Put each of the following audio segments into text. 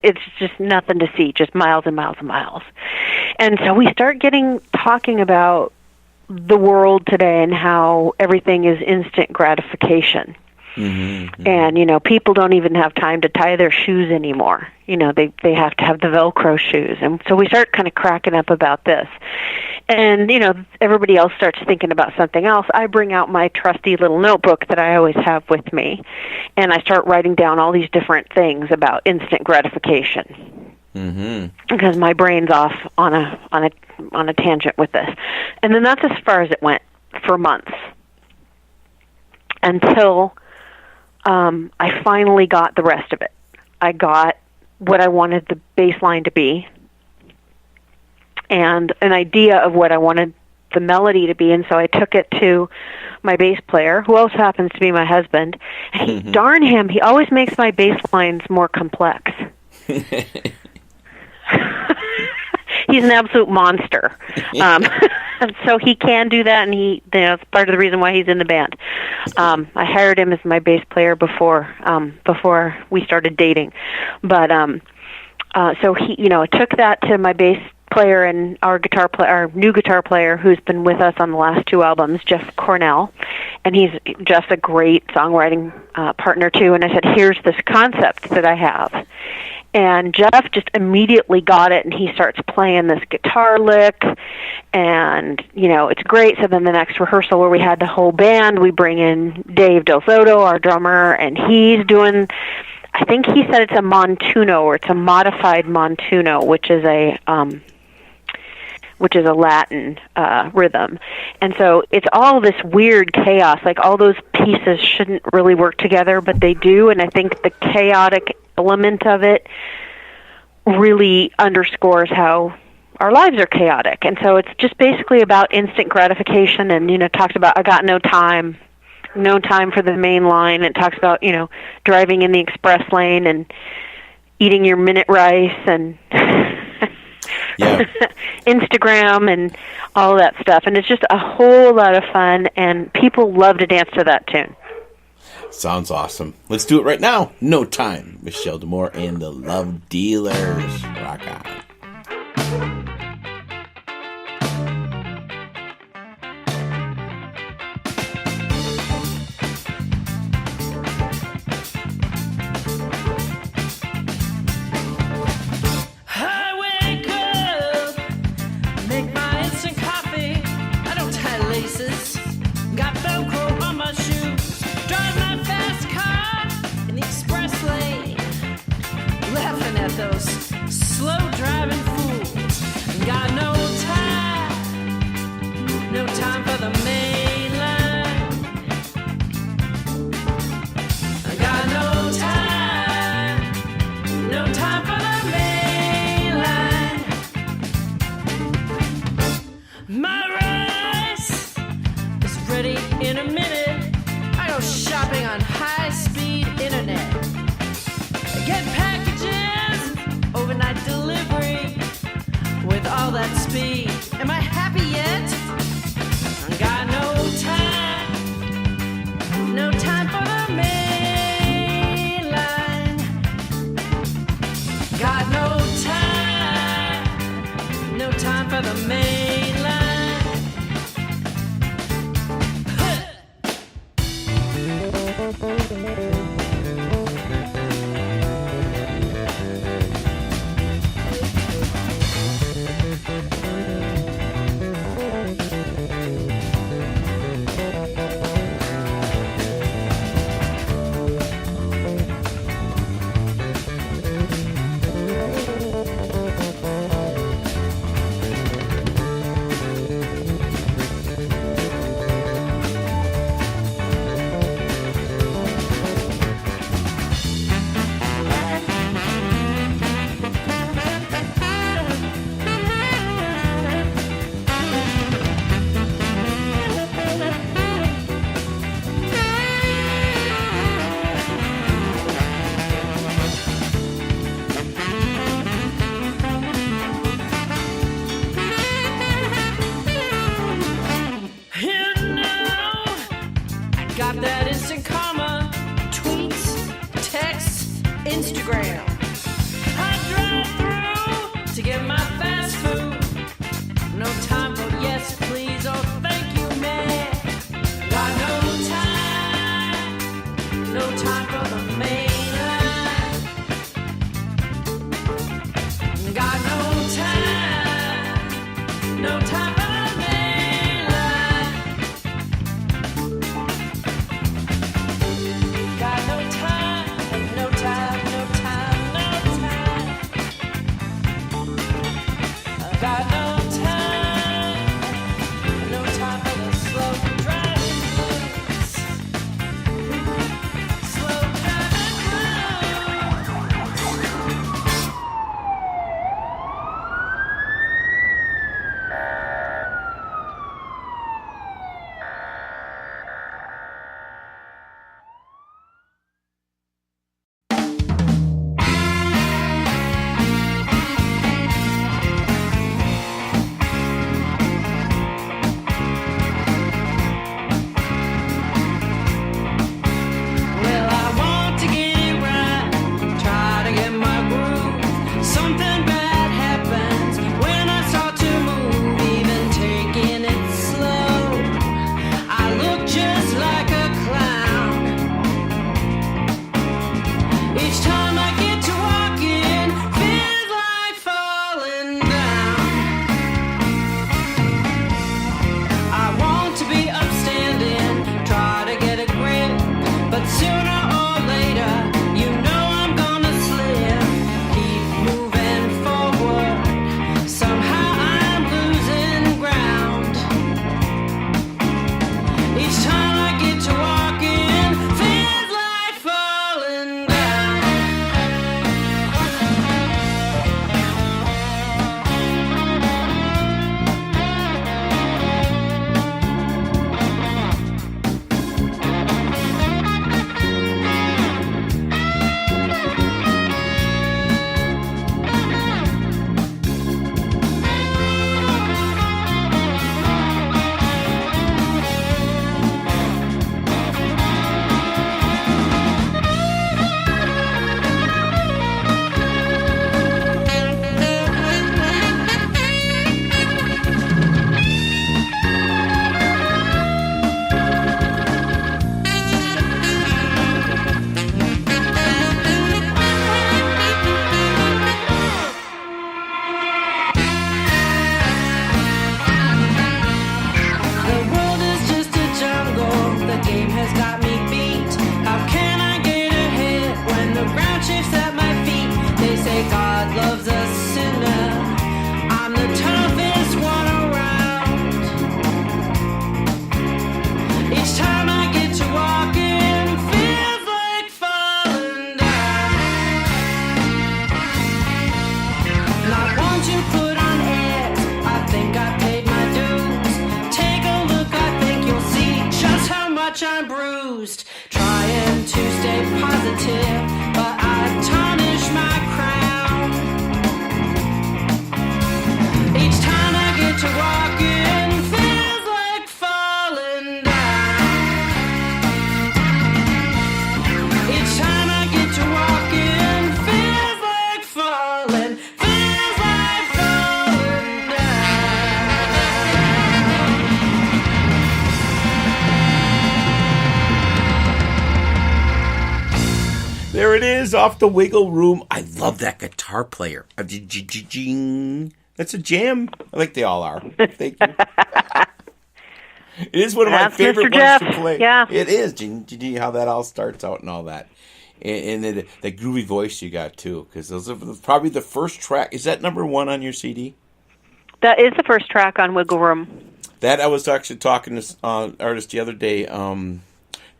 it's just nothing to see, just miles and miles and miles. And so we start talking about the world today and how everything is instant gratification. Mm-hmm. And, people don't even have time to tie their shoes anymore. They have to have the Velcro shoes. And so we start kind of cracking up about this. And, everybody else starts thinking about something else. I bring out my trusty little notebook that I always have with me, and I start writing down all these different things about instant gratification. Mm-hmm. Because my brain's off on a tangent with this. And then that's as far as it went for months. Until I finally got the rest of it. I got what I wanted the bass line to be and an idea of what I wanted the melody to be, and so I took it to my bass player, who also happens to be my husband, and he, darn him, he always makes my bass lines more complex. He's an absolute monster. So he can do that, and that's part of the reason why he's in the band. I hired him as my bass player before we started dating. But so he, I took that to my bass player and our new guitar player, who's been with us on the last 2 albums, Jeff Cornell, and he's just a great songwriting partner too. And I said, "Here's this concept that I have." And Jeff just immediately got it, and he starts playing this guitar lick, and, it's great. So then the next rehearsal where we had the whole band, we bring in Dave Del Soto, our drummer, and he's doing, I think he said it's a montuno, or it's a modified montuno, which is a Latin rhythm. And so it's all this weird chaos, like all those pieces shouldn't really work together, but they do, and I think the chaotic element of it really underscores how our lives are chaotic. And so it's just basically about instant gratification, and, talks about I got no time for the main line. It talks about, driving in the express lane and eating your minute rice and Instagram and all that stuff. And it's just a whole lot of fun, and people love to dance to that tune. Sounds awesome. Let's do it right now. No Time. Michele D Amour and the Love Dealers. Rock on. Those slow driving fools. Got no time for the main line. I got no time for the main line. My rice is ready in a minute. I go shopping on high-speed internet. I get packages, overnight delivery. love's a sinner. I'm the toughest one around. Each time I get to walking, feels like falling down. Not one to put on airs, I think I paid my dues. Take a look, I think you'll see just how much I'm bruised. Trying to stay positive, but I tarnish my crown. Each time I get to walking, feels like falling down. Each time I get to walking, feels like falling down. There it is, off the Wiggle Room. I love that guitar player. That's a jam. I think they all are. Thank you. It is one of my favorite ones to play. Yeah. It is. How that all starts out and all that. And then the groovy voice you got, too. Because those are probably the first track. Is that number one on your CD? That is the first track on Wiggle Room. That I was actually talking to an artist the other day,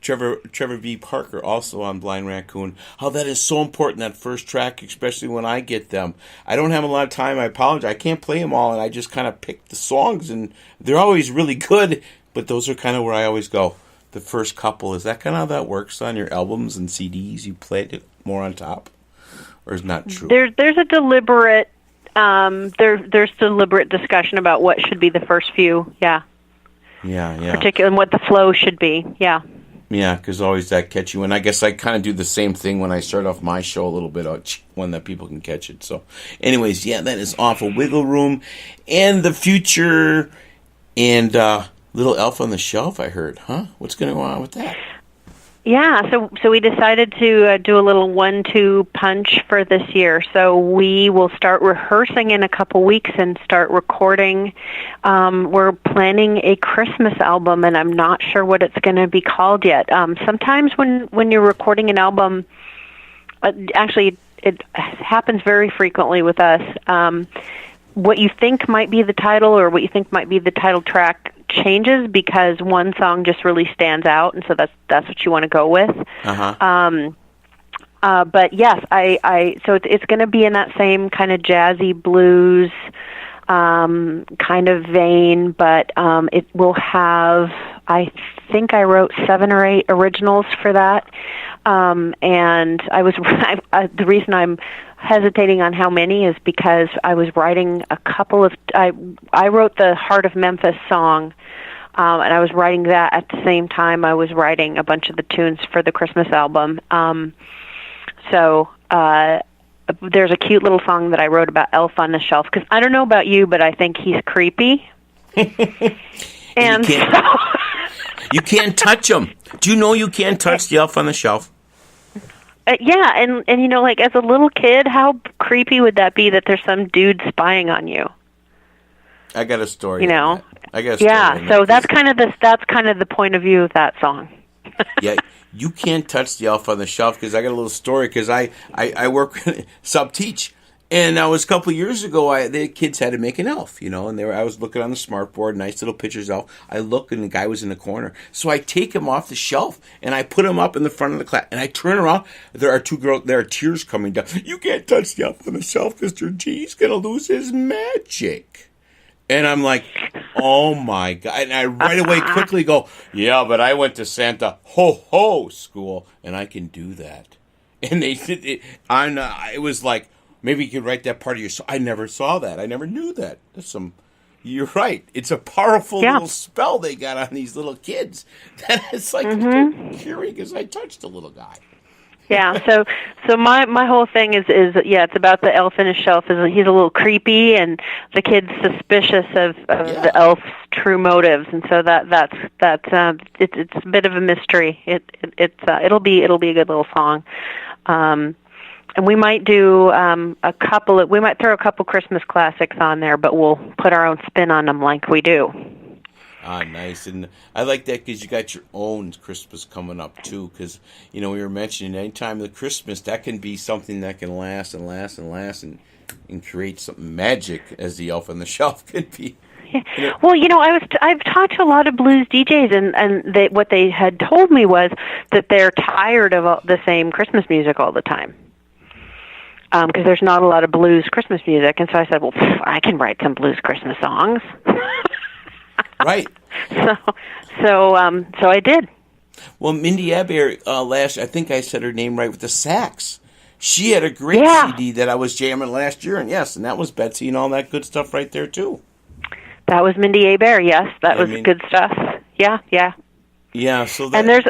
Trevor V. Parker, also on Blind Raccoon, how that is so important, that first track, especially when I get them. I don't have a lot of time. I apologize. I can't play them all, and I just kind of pick the songs, and they're always really good, but those are kind of where I always go. The first couple, is that kind of how that works on your albums and CDs? You play it more on top? Or is not true? There's a deliberate, there's deliberate discussion about what should be the first few, yeah. Yeah. Particularly, and what the flow should be, yeah. Yeah, because always that catch you. And I guess I kind of do the same thing when I start off my show a little bit, one that people can catch it. So, anyways, yeah, that is off of Wiggle Room and The Future and Little Elf on the Shelf, I heard. Huh? What's going to go on with that? Yeah, so we decided to do a little 1-2 punch for this year. So we will start rehearsing in a couple weeks and start recording. We're planning a Christmas album, and I'm not sure what it's going to be called yet. Sometimes when you're recording an album, actually it happens very frequently with us. What you think might be the title or what you think might be the title track changes because one song just really stands out, and so that's what you want to go with. Uh-huh. But yes, so it's going to be in that same kind of jazzy blues kind of vein, but it will have, I think I wrote 7 or 8 originals for that, and the reason I'm hesitating on how many is because I was writing a couple of, I wrote the Heart of Memphis song, and I was writing that at the same time I was writing a bunch of the tunes for the Christmas album. So there's a cute little song that I wrote about Elf on the Shelf, because I don't know about you, but I think he's creepy. and you can't touch him. Do you know you can't touch the Elf on the Shelf? Yeah, and you know, like as a little kid, how creepy would that be that there's some dude spying on you? I got a story. You know, I got a story. Yeah, so that's kind of the point of view of that song. Yeah, you can't touch the Elf on the Shelf, because I got a little story, because I work sub-teach. And that was a couple of years ago, the kids had to make an elf, you know, and I was looking on the smart board, nice little pictures elf. I look, and the guy was in the corner. So I take him off the shelf, and I put him up in the front of the class, and I turn around. There are 2 girls, there are tears coming down. You can't touch the elf on the shelf, Mr. G. He's going to lose his magic. And I'm like, oh, my God. And I right away quickly go, yeah, but I went to Santa Ho-Ho school, and I can do that. And they did it. It was like, maybe you could write that part of your song. I never saw that. I never knew that. You're right. It's a powerful little spell they got on these little kids. That it's like curing because I touched a little guy. Yeah. So my whole thing is it's about the elf in his shelf. He's a little creepy, and the kid's suspicious of the elf's true motives, and so it's a bit of a mystery. It'll be a good little song. And we might do we might throw a couple Christmas classics on there, but we'll put our own spin on them like we do. Ah, nice. And I like that because you got your own Christmas coming up, too. Because, we were mentioning any time of Christmas, that can be something that can last and last and last and create something magic, as the Elf on the Shelf can be. Well, I've talked to a lot of blues DJs, and what they had told me was that they're tired of the same Christmas music all the time. Because there's not a lot of blues Christmas music, and so I said, well, I can write some blues Christmas songs. Right. So I did. Well, Mindy Amour, I think I said her name right with the sax. She had a great CD that I was jamming last year, and that was Betsy and all that good stuff right there too. That was Mindy Amour, yes. That was good stuff. Yeah. Yeah, so and there's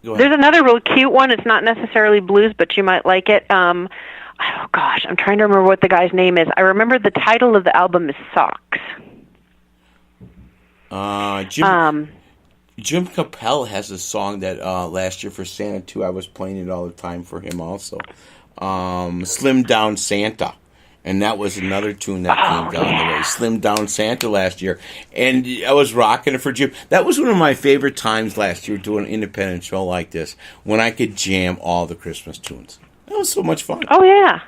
another real cute one. It's not necessarily blues, but you might like it. Oh, gosh, I'm trying to remember what the guy's name is. I remember the title of the album is Socks. Jim Capel has a song that last year for Santa, too. I was playing it all the time for him also. Slim Down Santa. And that was another tune that came down the way. Slim Down Santa last year. And I was rocking it for Jim. That was one of my favorite times last year doing an independent show like this, when I could jam all the Christmas tunes. That was so much fun. Oh, yeah,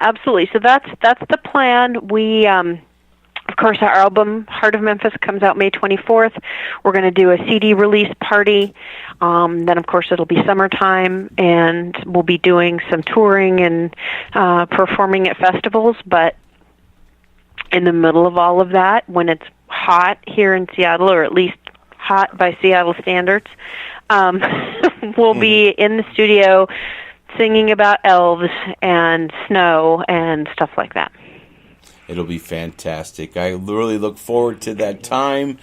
absolutely. So that's the plan. We... Of course, our album, Heart of Memphis, comes out May 24th. We're going to do a CD release party. Then, of course, it'll be summertime, and we'll be doing some touring and performing at festivals. But in the middle of all of that, when it's hot here in Seattle, or at least hot by Seattle standards, we'll be in the studio singing about elves and snow and stuff like that. It'll be fantastic. I really look forward to that time.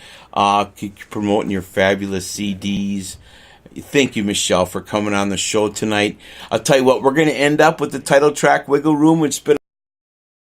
Keep promoting your fabulous CDs. Thank you, Michele, for coming on the show tonight. I'll tell you what, we're going to end up with the title track, Wiggle Room, which has been